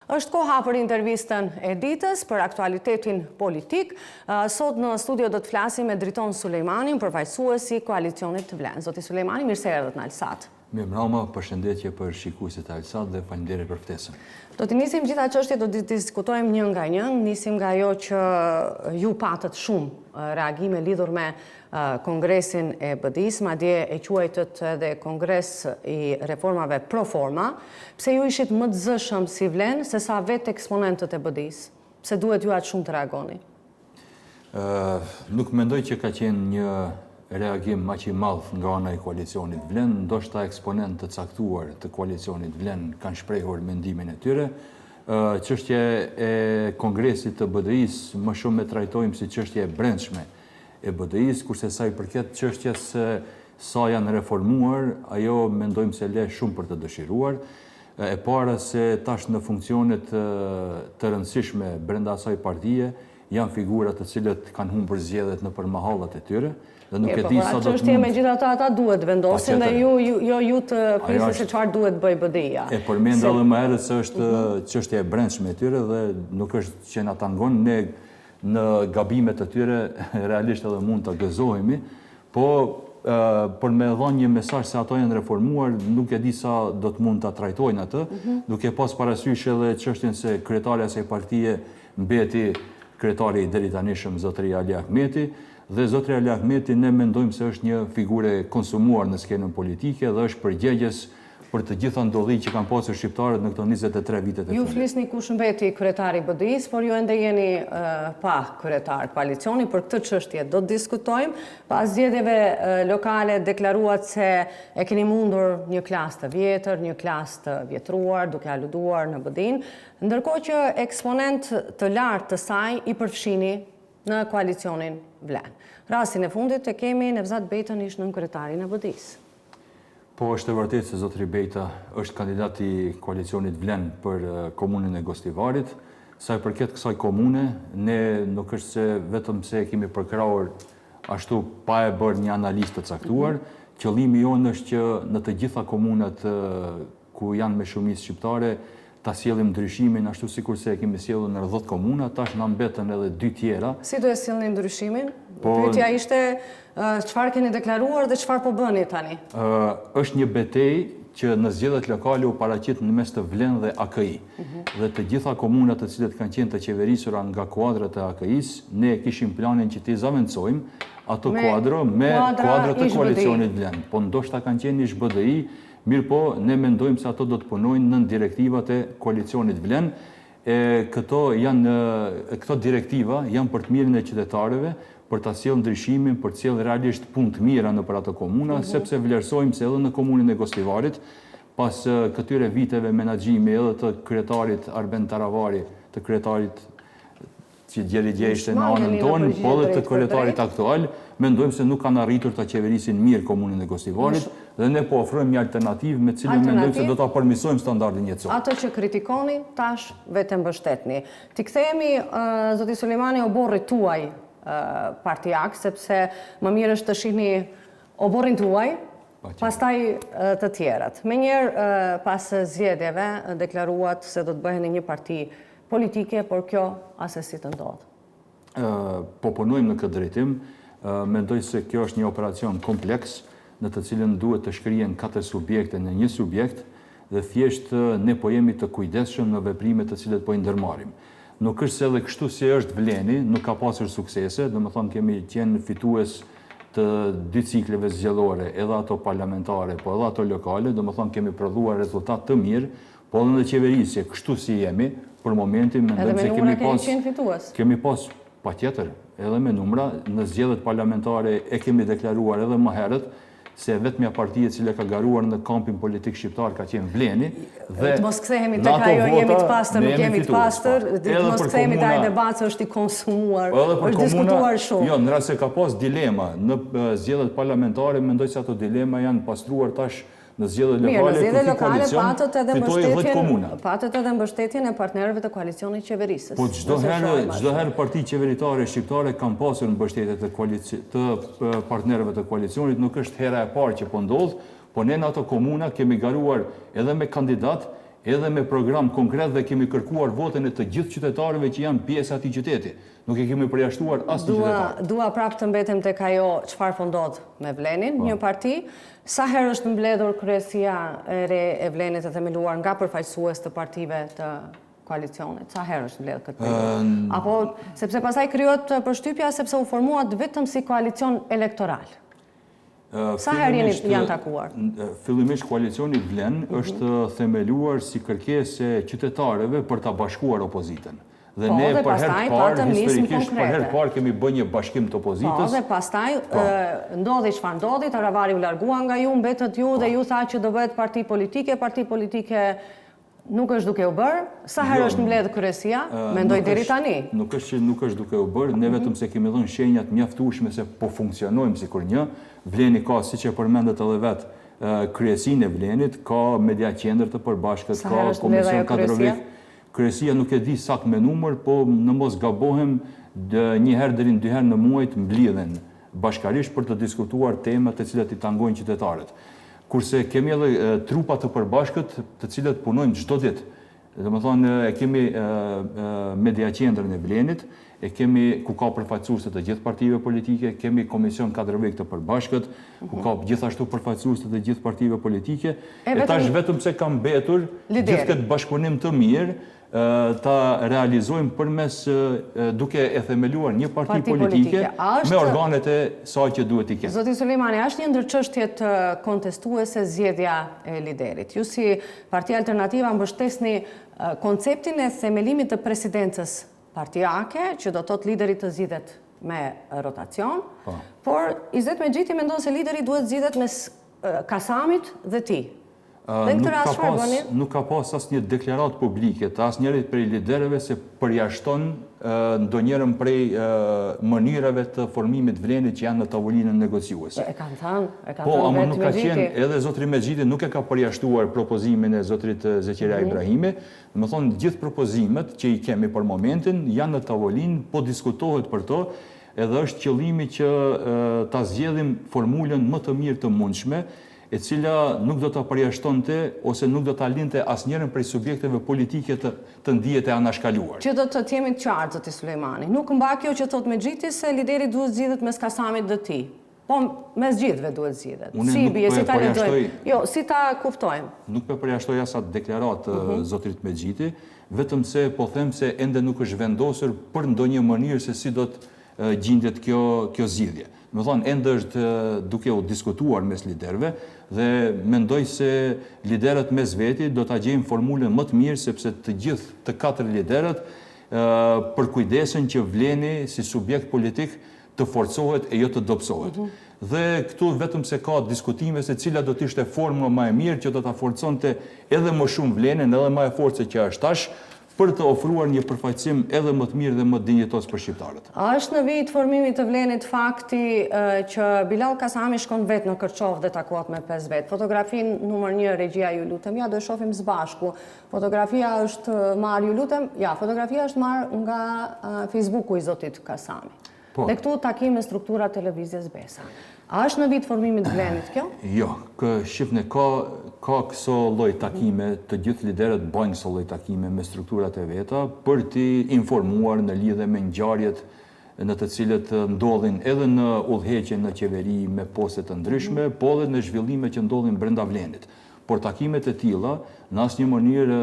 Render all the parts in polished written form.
Është koha për intervistën e ditës për aktualitetin politik. Sot në studio do të flasim me Driton Sulejmanin, përfaqësuesi Koalicionit të Vlen. Zoti Sulejmani, mirë se erdhët në Alsat. Mirëmbrëma, përshëndetje për shikuesit e Alsat dhe faleminderit për ftesën. Do të nisim gjitha çështjet, do të diskutojmë një nga një. Nisim nga ajo që ju patët shumë reagime lidhur me Kongresin e BDI-s, madje e quajtët edhe Kongres i reformave pro forma. Pse ju ishit më të zëshëm si Vlen se sa vetë eksponentët e BDI-s? Pse duhet ju atë shumë të reagoni? Nuk mendoj që ka qenë një reagim aq i madh nga ana e Koalicionit Vlen, ndoshta eksponentë të caktuar të Koalicionit Vlen kanë shprehur mendimin e tyre. Çështja e Kongresit të BDI-s më shumë e trajtojmë si çështje e brendshme e BDI-s, kurse sa i përket çështjes se sa janë reformuar, ajo mendojmë se le shumë për të dëshiruar. E para se tash në funksionet të rëndësishme brenda asaj partie janë figura të cilët kanë humbur zgjedhjet nëpër mahallat e tyre. Dhe nuk e di sa do të çështje megjithatë ata duhet vendosin dhe ju të prisni se çfarë duhet bëj BDI-ja. E përmenda edhe më herët se është çështje e brendshme e tyre dhe nuk është që na tangon ne në gabimet të tyre realisht edhe mund të gëzohemi, po për me dhënë një mesazh se ato janë reformuar, nuk e di sa do të mund ta trajtojnë atë, duke pas parasysh edhe çështjen se kryetari i asaj partie mbeti kryetari i deri tanishëm zotëri Ali Ahmeti, dhe zotëri Ali Ahmeti ne mendojmë se është një figurë konsumuar në skenën politike dhe është përgjegjës për të gjitha ndodhi që kanë pasur shqiptarët në këto 23 vitet e fundit. Ju flisni kush mbeti kryetari i BDI-s, por ju ende jeni pa kryetar koalicioni. Për këtë çështje do të diskutojmë. Pas zgjedhjeve lokale deklaruat se e keni mundur një klasë të vjetër, një klasë të vjetruar, duke aluduar në BDI-n, ndërkohë që eksponent të lartë të saj i përfshini në koalicionin Vlen. Rastin e fundit e kemi Nevzat Bejtën ish nënkryetarin e BDI-s. Po, është e vërtetë se zotëri Bejta është kandidat i koalicionit Vlen për komunën e Gostivarit. Sa i përket kësaj komune, ne nuk është se vetëm se kemi përkrahur ashtu pa e bërë një analizë të caktuar. Qëllimi jonë është që në të gjitha komunat ku janë me shumicë shqiptare ta sjellim ndryshimin ashtu sikur se e kemi sjellur në 10 komuna, tash na mbetën edhe 2 tjera. Si do e sillni ndryshimin? Pyetja ishte çfarë keni deklaruar dhe çfarë po bëni tani? Është një betejë që në zgjedhjet lokale u paraqit në mes të Vlen dhe AKI. Dhe të gjitha komunat të cilët kanë qenë të qeverisura nga kuadrat e AKI-s, ne kishim planin që t'i zaventësojmë ato kuadro me kuadrat të koalicionit Vlen. Po ndoshta kanë qenë ish BDI, mirë po, ne mendojmë se ato do të punojnë në direktivat e koalicionit Vlen. Këto direktiva janë për të mirën e qytetarëve, për ta sjellë ndryshimin, për të sjellë realisht punë të mira nëpër ato komuna, sepse vlerësojmë se edhe në komunën e Gostivarit, pas këtyre viteve menaxhimi edhe të kryetarit Arben Taravari, të kryetarit që djeli ishte në anën tonë, po dhe të kryetarit aktual, mendojmë se nuk kanë arritur ta qeverisin mirë komunën e Gostivarit dhe ne po ofrojmë një alternativë me cilën mendojmë se do ta përmirësojmë standardin jetësor. Ato që kritikoni, tash vetë mbështetni. Ti kthehemi zoti Sulejmani oborrit tuaj partijak, sepse më mirë është të shihni oborrin tuaj, pastaj të tjerat. Menjëherë pas zgjedhjeve deklaruat se do të bëheni një parti politike, por kjo as e si të ndodh. Po punojmë në këtë drejtim. Mendoj se kjo është një operacion kompleks në të cilën duhet të shkrihen 4 subjekte në një subjekt dhe thjesht ne po jemi të kujdesshëm në veprimet të cilat po i ndërmarrim. Nuk është se edhe kështu si është Vleni, nuk ka pasur suksese, domethënë kemi qenë fitues të 2 cikleve zgjedhore, edhe ato parlamentare, po edhe ato lokale, domethënë kemi prodhuar rezultat të mirë, po edhe në qeverisje, kështu si jemi, për momentin mendojmë se kemi pas patjetër, edhe me numra, në zgjedhjet parlamentare e kemi deklaruar edhe më herët se vetmja partia e cila ka garuar në kampin politik shqiptar ka qenë Vleni dhe të mos kthehemi tek ajo jemi të pastër, nuk jemi të pastër, të mos kthehemi te ai debat se është i konsumuar, është diskutuar shumë. Jo, në rast se ka pas dilema në zgjedhjet parlamentare, mendoj se ato dilema janë pastruar tash në zgjedhjet lokale, patët edhe mbështetjen e partnerëve të koalicionit qeverisës. Po çdo herë parti qeveritare shqiptare kanë pasur mbështetje të partnerëve të koalicionit, nuk është hera e parë që po ndodh, po ne në ato komuna kemi garuar edhe me kandidat, edhe me program konkret dhe kemi kërkuar votën e të gjithë qytetarëve që janë pjesë atij qyteti. Nuk e kemi përjashtuar asnjë qytetar. Dua prapë të mbetem tek ajo çfarë po ndodh me Vlenin, një parti. Sa herë është mbledhur kryesia e re e Vlenit e themeluar nga përfaqësues të partive të koalicionit? Sa herë është mbledhur këtë periudhë? Apo sepse pastaj krijohet përshtypja sepse u formuat vetëm si koalicion elektoral. Sa herë janë takuar? Fillimisht koalicioni Vlen është themeluar si kërkesë e qytetarëve për ta bashkuar opozitën. Dhe ne për herë të parë, historikisht për herë të parë kemi bërë një bashkim të opozitës. Po, dhe pastaj ndodhi çfarë ndodhi, Taravari u largua nga ju, mbetët ju dhe ju tha që do bëhet parti politike nuk është duke u bërë. Sa herë është mbledhur kryesia? Mendoj deri tani. Nuk është që nuk është duke u bërë, ne vetëm se kemi dhënë shenjat mjaftueshme se po funksionojmë sikur një. Vleni ka, siç e përmendet edhe vetë, kryesinë e Vlenit, ka media qendër të përbashkët, ka komision kadrovik. Kryesia nuk e di saktë me numër, po në mos gabohem një herë deri në 2 herë në muaj mblidhen bashkarisht për të diskutuar temat të cilat i tangojnë qytetarët. Kurse kemi edhe trupa të përbashkët të cilët punojnë çdo ditë. Domethënë e kemi media qendrën e Vlenit, e kemi ku ka përfaqësues të gjithë partive politike, kemi komision kadrovik të përbashkët, ku ka gjithashtu përfaqësues të gjithë partive politike. E tash vetëm se ka mbetur gjithë këtë bashkëpunim të mirë ta realizojmë përmes duke e themeluar një parti politike me organet e saj që duhet i ketë. Zoti Sulejmani, është një ndër çështjet kontestuese zgjedhja e liderit. Ju si Partia Alternativa mbështesni konceptin e themelimit të presidencës partijake, që do thotë lideri të zgjidhet me rotacion, por Izet Mexhiti mendon se lideri duhet zgjidhet mes Kasamit dhe tij. Nuk ka pas asnjë deklaratë publike të asnjërit prej liderëve se përjashton ndonjërin prej mënyrave të formimit Vlenit që janë në tavolinën negociuese. E kanë thënë Po, ama nuk ka qenë, edhe zotri Mexhiti nuk e ka përjashtuar propozimin e zotrit Zeqeria Ibrahimi. Më thonë, gjithë propozimet që i kemi për momentin janë në tavolinë, po diskutohet për to, edhe është qëllimi që ta zgjedhim formulën më të mirë të mundshme, e cila nuk do të përjashtonte ose nuk do të linte asnjërin prej subjekteve politike të ndihet e anashkaluar. Që do të jemi të qartë, zoti Sulejmani. Nuk mba kjo që thot Mexhiti se lideri duhet zgjidhet mes Kasamit dhe tij. Po mes gjithëve duhet zgjidhet. Si bie, si ta lexojmë? Jo, si ta kuptojmë? Nuk po përjashtoj as atë deklaratë zotrit Mexhiti, vetëm se po them se ende nuk është vendosur për ndonjë mënyrë se si do të gjendet kjo zgjidhje. Më thonë, ende është duke u diskutuar mes liderëve dhe mendoj se liderët mes veti do ta gjejnë formulën më të mirë sepse të gjithë të 4 liderët përkujdesen që Vleni si subjekt politik të forcohet e jo të dobësohet. Dhe këtu vetëm se ka diskutime se cila do të ishte forma më e mirë që do ta forconte edhe më shumë Vlenin, edhe më e fortë se që është tash, për të ofruar një përfaqësim edhe më të mirë dhe më dinjitos për shqiptarët. A është në vit formimit të Vlenit fakti që Bilal Kasami shkon vetë në Kërçov dhe takohet me 5 vetë? Fotografin numër 1, regjia, ju lutem, ja do e shohim së bashku. Fotografia është marrë, ju lutem, ja, fotografia është marrë nga Facebooku i zotit Kasami. Dhe këtu takim me struktura televizjes Besa. A është në vit formimit të Vlenit kjo? Jo, shifne, ka këso lloj takime, të gjithë liderët bajnë këso lloj takime me strukturat e veta për t'i informuar në lidhje me ngjarjet në të cilët ndodhin edhe në udhëheqje në qeveri me poste të ndryshme, po edhe në zhvillime që ndodhin brenda Vlenit. Por takimet e tilla në asnjë mënyrë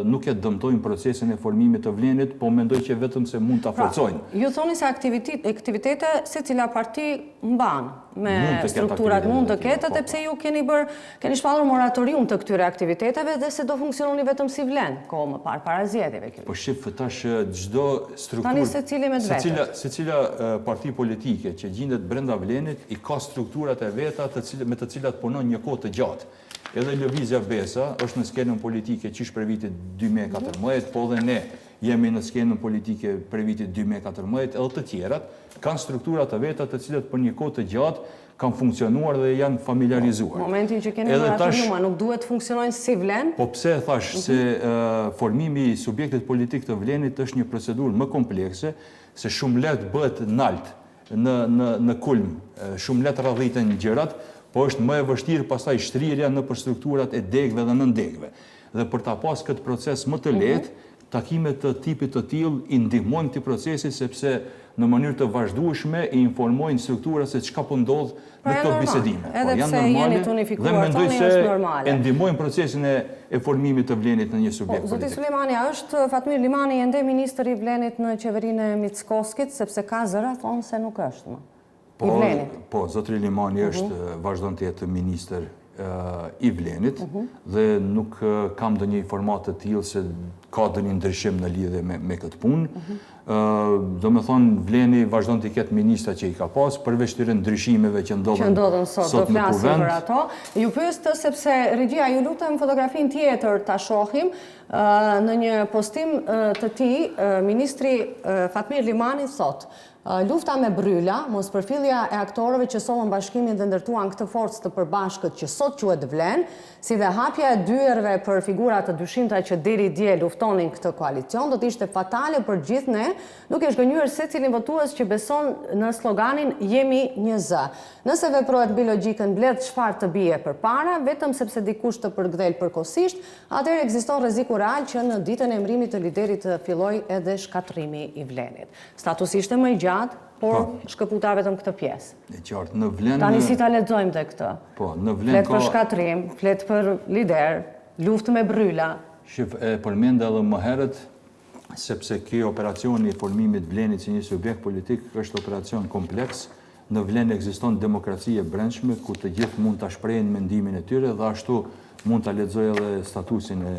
nuk e dëmtojnë procesin e formimit të Vlenit, po mendoj që vetëm se mund ta forcojnë. Ju thoni se aktivitete secila parti mban me strukturat mund të ketë, edhe pse ju keni shpallur moratorium të këtyre aktiviteteve dhe se do funksiononi vetëm si Vlen, kohë më parë para zgjedhjeve. Po shif tash çdo strukturë. Tani secili me vetë. Secila parti politike që gjendet brenda Vlenit i ka strukturat e veta me të cilat punon një kohë të gjatë. Edhe lëvizja Besa është në skenën politike qish për vitin 2014, po dhe ne jemi në skenën politike për vitin 2014, edhe të tjerat kanë strukturat të veta të cilat për një kohë të gjatë kanë funksionuar dhe janë familiarizuar. Momentin që keni moratorium, nuk duhet të funksionojnë si Vlen? Po pse thash se formimi i subjektit politik të Vlenit është një procedurë më komplekse, se shumë lehtë bëhet nalt në kulm, shumë lehtë radhiten gjërat, po është më e vështirë pastaj shtrirja në për strukturat e degëve dhe nën degëve. dhe për ta pas këtë proces më të lehtë, takimet të tipit të tillë i ndihmojnë këtij procesi sepse në mënyrë të vazhdueshme i informojnë struktura se çka po ndodh në këto bisedime. Edhe pse jeni të unifikuar, tani është normale. E ndihmojnë procesin e formimit të vlenit në një subjekt politik. Zoti Sulejmani, a është Fatmir Limani ende ministri i vlenit në qeverinë e Mickoskit, sepse ka zëra thonë se nuk është më i vlenit? Po, zotri Limani është vazhdon të jetë ministër i vlenit dhe nuk kam ndonjë informat të tillë se ka ndonjë ndryshim në lidhje me këtë punë. Do me thonë, vleni vazhdon të ketë ministra që i ka pas, përveç tyre ndryshimeve që ndodhen sot në kuvend. Për ato. Ju pyesë sepse regjia, ju lutem fotografin tjetër ta shohim në një postim të tij, ministri Fatmir Limani thot: lufta me bryla, mospërfillja e aktorëve që sollën bashkimin dhe ndërtuan këtë forcë të përbashkët që sot quhet vlen, si dhe hapja e dyerve për figura të dyshimta që deri dje luftonin këtë koalicion, do të ishte fatale për gjithë ne, duke shgënjur secilin votues që beson në sloganin jemi një zë. Nëse veprohet mbi logjikën mbledh çfarë të bie përpara, vetëm sepse dikush të përkthel përkohësisht, atëherë ekziston rreziku real që në ditën e emërimit të liderit të fillojë edhe shkatrimi i vlenit. Statusi ishte më i gjatë, por shkëputa vetëm këtë pjesë. E qartë, në vlen... Tani si ta lexojmë dhe këtë? Po, në vlen flet për shkatrim, flet për lider, luftë me bryla. Shif, e përmenda edhe më herët, sepse kjo operacioni i formimit vlenit si një subjekt politik është operacion kompleks. Në vlen ekziston demokraci e brendshme, ku të gjithë mund të shprehin mendimin e tyre dhe ashtu mund të lexoj edhe statusin e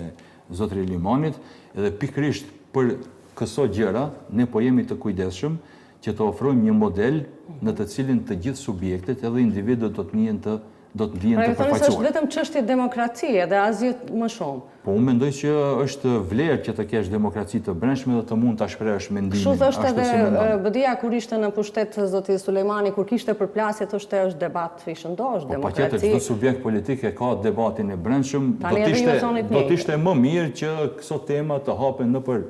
zotrit Limanit, edhe pikrisht për këso gjëra, ne po jemi të kujdesshëm që të ofrojmë një model në të cilin të gjithë subjektet edhe individët do të ndihen të përfaqësuar. Është vetëm çështje demokracie dhe asgjë më shumë. Po unë mendoj që është vlerë që të kesh demokraci të brendshme dhe të mund ta shprehësh mendimin. Kështu thoshte edhe BD-ja kur ishte në pushtet zoti Sulejmani, kur kishte përplasje, thoshte është debat i shëndosh, demokraci. Patjetër çdo subjekt politik e ka debatin e brendshëm, do të ishte më mirë që këto tema të hapen nëpër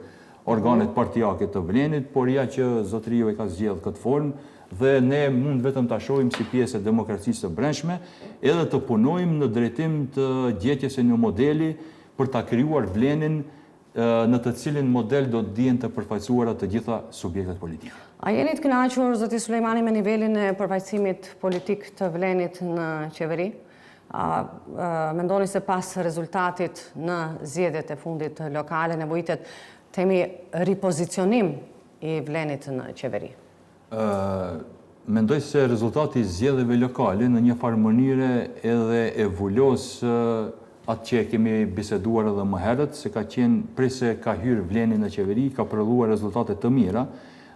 organet partijake të vlenit, por ja që zotëriu e ka zgjedhur këtë formë dhe ne mund vetëm ta shohim si pjesë e demokracisë së brendshme, edhe të punojmë në drejtim të gjetjes së një modeli për ta krijuar vlenin në të cilin model do të dihen të përfaqësuara të gjitha subjektet politike. A jeni të kënaqur zoti Sulejmani me nivelin e përfaqësimit politik të vlenit në qeveri? Mendoni se pas rezultatit në zgjedhjet e fundit lokale nevojitet themi ripozicionim i vlenit në qeveri? Mendoj se rezultati i zgjedhjeve lokale në një farë mënyre edhe evulos atë që kemi biseduar edhe më herët, se ka qenë prej se ka hyrë vleni në qeveri, ka prodhuar rezultate të mira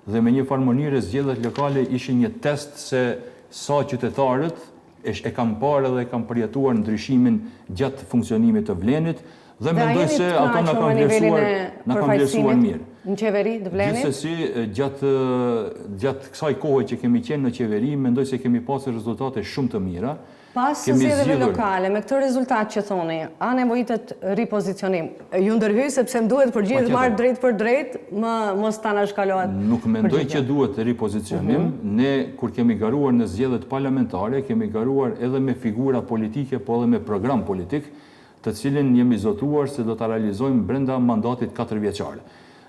dhe me një farë mënyre zgjedhjet lokale ishin një test se sa qytetarët e kanë parë dhe e kanë përjetuar ndryshimin gjatë funksionimit të vlenit. Dhe mendoj se ato na kanë vlerësuar mirë. Në qeveri të vlenit? Gjithsesi, gjatë kësaj kohe që kemi qenë në qeveri, mendoj se kemi pasur rezultate shumë të mira. Pas zgjedhjeve lokale, me këtë rezultat që thoni, a nevojitet ripozicionim? Ju ndërhyj sepse më duhet përgjigjet marrë drejt për drejt, mos ta na shkalohet. Nuk mendoj që duhet ripozicionim. Ne kur kemi garuar në zgjedhjet parlamentare, kemi garuar edhe me figura politike, po edhe me program politik, të cilin jemi zotuar se do të realizojmë brenda mandatit 4 vjeçar.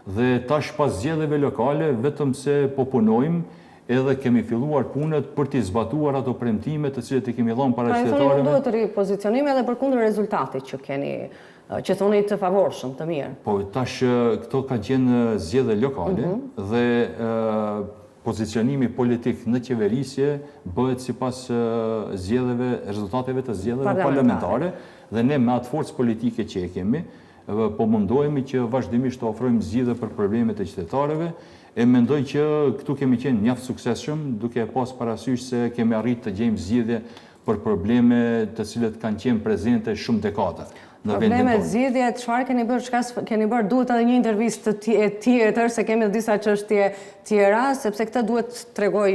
Dhe tash pas zgjedhjeve lokale, vetëm se po punojmë, edhe kemi filluar punët për t'i zbatuar ato premtime të cilët i kemi dhënë paraqitarëve. Pra, duhet të ripozicionim edhe përkundër rezultatit që keni, që thoni të favorshëm, të mirë. Po tash këto kanë qenë zgjedhje lokale dhe pozicionimi politik në qeverisje bëhet sipas zgjedhjeve, rezultateve të zgjedhjeve parlamentare dhe ne me atë forcë politike që e kemi, po mundohemi që vazhdimisht të ofrojmë zgjidhje për problemet e qytetarëve. E mendoj që këtu kemi qenë mjaft suksesshëm, duke pas parasysh se kemi arritë të gjejmë zgjidhje për probleme të cilët kanë qenë prezente shumë dekada. Probleme zgjidhje, çfarë keni bërë, çka keni bërë, duhet edhe një intervistë tjetër, se kemi disa çështje tjera, sepse këtë duhet tregoj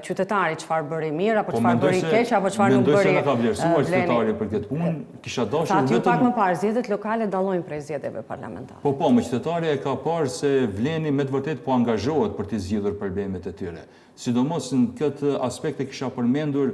qytetari çfarë bëri mirë, apo çfarë bëri keq, apo çfarë nuk bëri. Mendoj se na ka vlerësuar qytetari për këtë punë, kisha dashur vetëm... Ju pak më parë, zgjedhjet lokale dallojnë prej zgjedhjeve parlamentare. Po, më qytetari e ka parë se vleni me të vërtet po angazhohet për të zgjidhur problemet e tyre. Sidomos në këtë aspekt e kisha përmendur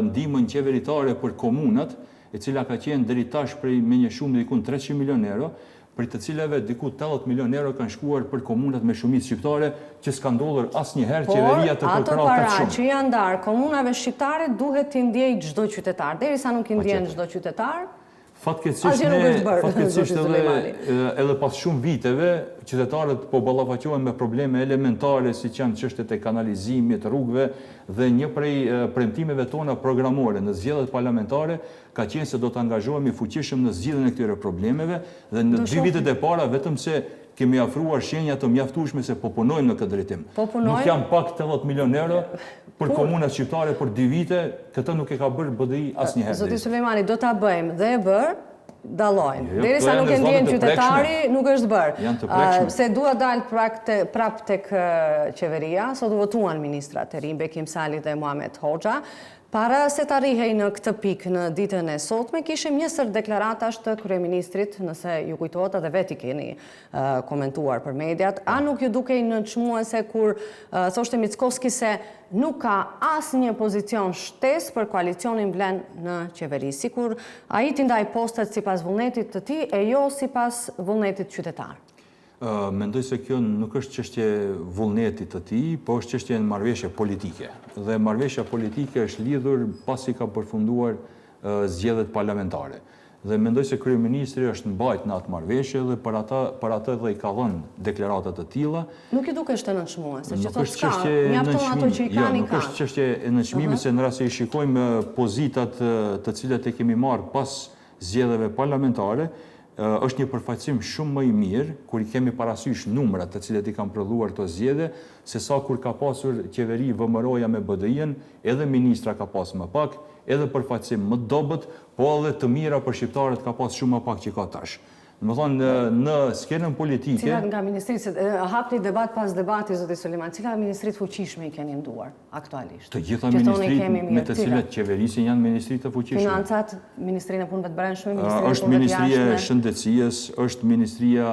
ndihmën qeveritare për komunat, e cila ka qenë deri tash prej me një shumë diku 300 milion euro, për të cilave diku 80 milion euro kanë shkuar për komunat me shumicë shqiptare, që s'ka ndodhur asnjëherë qeveria të përkrahë kaq shumë. Por ato para që janë ndarë komunave shqiptare duhet t'i ndjejë çdo qytetar. Derisa nuk i ndjen çdo qytetar, fatkeqësisht edhe pas shumë viteve, qytetarët po ballafaqohen me probleme elementare si që janë çështjet e kanalizimit, rrugëve, dhe një prej premtimeve tona programore në zgjedhjet parlamentare ka qenë se do të angazhohemi fuqishëm në zgjidhjen e këtyre problemeve, dhe në 2 vitet e para vetëm se kemi afruar shenja të mjaftueshme se po punojmë në këtë drejtim. Nuk janë pak 80 milion euro për komunat shqiptare për 2 vite, këtë nuk e ka bërë BDI asnjëherë. Zoti Sulejmani, do ta bëjmë dhe e bërë, dallojnë. Derisa nuk e ndjen qytetari, nuk është bërë. Se dua dalë prap tek qeveria, sot u votuan ministrat Erim Bekim Sali dhe Muhamet Hoxha. Para se të arrihej në këtë pikë në ditën e sotme, kishim një sër deklaratash të kryeministrit, nëse ju kujtohet edhe vetë i keni komentuar për mediat, a nuk ju dukej nënçmuese kur thoshte Mickovski se nuk ka asnjë pozicion shtesë për koalicionin Blen në qeveri, sikur ai t'i ndaj postet sipas vullnetit të tij e jo sipas vullnetit qytetar. Mendoj se kjo nuk është çështje vullnetit të tij, po është çështje marrëveshje politike. Dhe marrëveshja politike është lidhur pasi ka përfunduar zgjedhjet parlamentare. Dhe mendoj se kryeministri është mbajtur në atë marrëveshje dhe për atë dhe i ka dhënë deklarata të tilla. Nuk i duket të nënçmuese, që thotë ska, mjafton ato që i kanë. Nuk është çështje e nënçmimit, se në rast se i shikojmë pozitat të cilat e kemi marrë pas zgjedhjeve parlamentare, është një përfaqësim shumë më i mirë kur i kemi parasysh numrat të cilët i kanë prodhuar këto zgjedhje, se sa kur ka pasur qeveri vëmëroja me BDI-n, edhe ministra ka pas më pak, edhe përfaqësim më dobët, po edhe të mira për shqiptarët ka pas shumë më pak që ka tash. Më thonë, në skenën politike... Cilat nga ministritë, hapni debat pas debati, Zoti Sulejman, cilat ministritë fuqishme i keni nduar aktualisht? Të gjitha ministritë me të cilat qeverisin janë ministritë të fuqishme. Financat, Ministrinë e Punëve të Brendshme, është Ministria e Shëndetësisë, është Ministria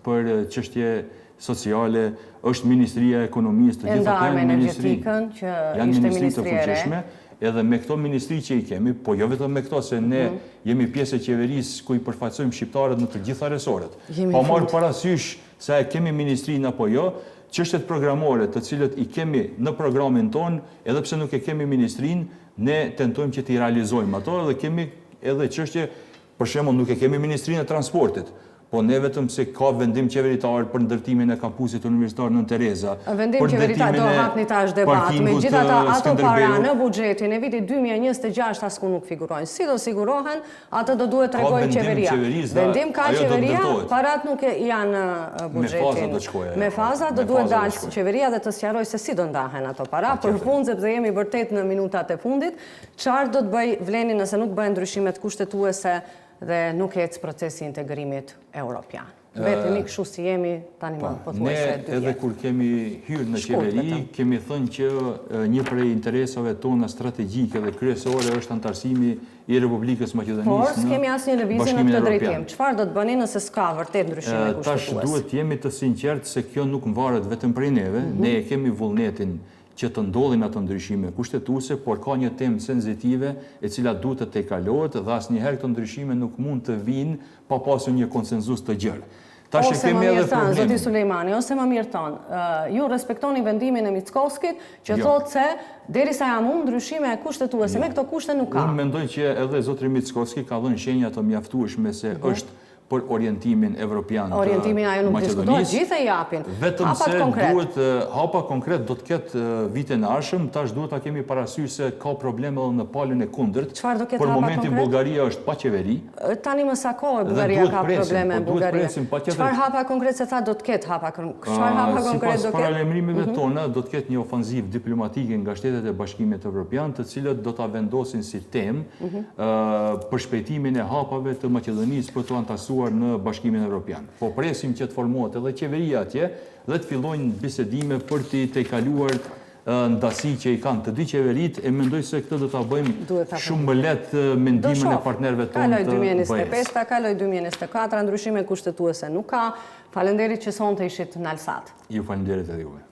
për çështje sociale, është Ministria e Ekonomisë, të gjitha janë energjetikën, që ishte ministri e re. Edhe me këto ministri që i kemi, po jo vetëm me këto, se ne jemi pjesë e qeverisë ku i përfaqësojmë shqiptarët në të gjitha resorët. Pa marrë parasysh se e kemi ministrinë apo jo, çështjet programore të cilët i kemi në programin ton, edhe pse nuk e kemi ministrinë, ne tentojmë që t'i realizojmë ato, dhe kemi edhe çështje, për shembull, nuk e kemi ministrinë e transportit, po ne vetëm se ka vendim qeveritar për ndërtimin e kampusit universitar Nën Tereza. Vendim qeveritar do hapni tash debat. Megjithatë, ato para në buxhetin e vitit 2026 asku nuk figurojnë. Si do sigurohen, ato do duhet tregojë qeveria. Vendim ka qeveria, parat nuk janë buxhetin. Me faza do duhet dalë qeveria dhe të sqarojë se si do ndahen ato para. Për fund, sepse jemi vërtet në minutat e fundit, çfarë do të bëj Vleni nëse nuk bëhen ndryshimet kushtetuese dhe nuk ecë procesi integrimit europian? Vetëm i kështu si jemi tani më pothuajse 2 vjet. Ne edhe kur kemi hyrë në qeveri, kemi thënë që një prej interesave tona strategjike dhe kryesore është antarësimi i Republikës Maqedonisë në Bashkimin Evropian. Por s'kemi asnjë lëvizje në këtë drejtim. Çfarë do të bëni nëse s'ka vërtet ndryshime kushtetuese? Tash duhet jemi të sinqertë se kjo nuk varet vetëm prej neve. Ne e kemi vullnetin që të ndodhin ato ndryshime kushtetuese, por ka një temë senzitive e cila duhet të tejkalohet dhe asnjëherë këto ndryshime nuk mund të vinë pa pasur një konsenzus të gjerë. Ose më mirë thënë, Zoti Sulejmani, ose më mirë thënë, ju respektoni vendimin e Mickovskit që thotë se derisa jam unë ndryshime kushtetuese, me këto kushte nuk ka. Unë mendoj që edhe zotri Mickovski ka dhënë shenja të mjaftueshme se është për orientimin evropian të Maqedonisë. Orientimin ajo nuk diskutohet, gjithë e japin. Vetëm se duhet hapa konkret do të ketë vitin e ardhshëm, tash duhet ta kemi parasysh se ka probleme edhe në palën e kundërt. Çfarë do ketë për hapa momentin konkret? Bullgaria është pa qeveri. Tani më sa kohë Bullgaria ka probleme në Bullgari. Çfarë hapa konkret se tha do të ketë hapa konkret? Çfarë hapa konkret do Sipas paralajmërimeve tona do të ketë një ofenzivë diplomatike nga shtetet e Bashkimit Evropian, të cilët do ta vendosin si temë për shpejtimin e hapave të Maqedonisë për të antarësuar në Bashkimin Evropian. Po presim që të formohet edhe qeveria atje dhe të fillojnë bisedime për të tejkaluar ndasi që i kanë të dy qeverit, e mendoj se këtë do ta bëjmë shumë më lehtë mendimin e partnerëve tonë të BE-s. Kaloj 2025, kaloj 2024, ndryshime kushtetuese nuk ka. Faleminderit që sonte ishit në Alsat. Ju falenderit edhe juve.